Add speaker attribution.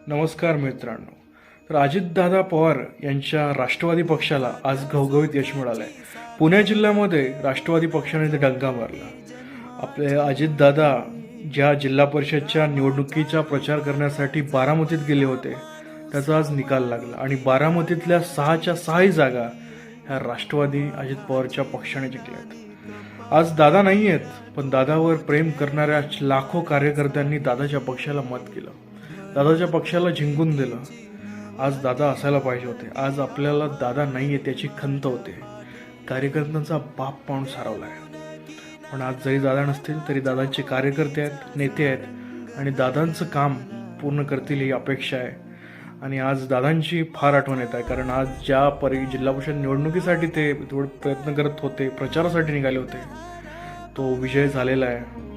Speaker 1: नमस्कार मित्रांनो. तर अजितदादा पवार यांच्या राष्ट्रवादी पक्षाला आज घवघवीत यश मिळालं आहे. पुणे जिल्ह्यामध्ये राष्ट्रवादी पक्षाने ते डंका मारला. आपले अजितदादा ज्या जिल्हा परिषदच्या निवडणुकीचा प्रचार करण्यासाठी बारामतीत गेले होते त्याचा आज निकाल लागला आणि बारामतीतल्या 6च्या 6ही जागा ह्या राष्ट्रवादी अजित पवारच्या पक्षाने जिंकल्यात. आज दादा नाही आहेत, पण दादावर प्रेम करणाऱ्या लाखो कार्यकर्त्यांनी दादाच्या पक्षाला मत केलं, दादाच्या पक्षाला जिंकून दिलं. आज दादा असायला पाहिजे होते. आज आपल्याला दादा नाही आहे त्याची खंत होते. कार्यकर्त्यांचा बाप माणूस हरवला आहे. पण आज जरी दादा नसतील तरी दादांचे कार्यकर्ते आहेत, नेते आहेत आणि दादांचं काम पूर्ण करतील ही अपेक्षा आहे. आणि आज दादांची फार आठवण येत आहे, कारण आज ज्या जिल्हा परिषद निवडणुकीसाठी ते थोडे प्रयत्न करत होते, प्रचारासाठी निघाले होते, तो विजय झालेला आहे.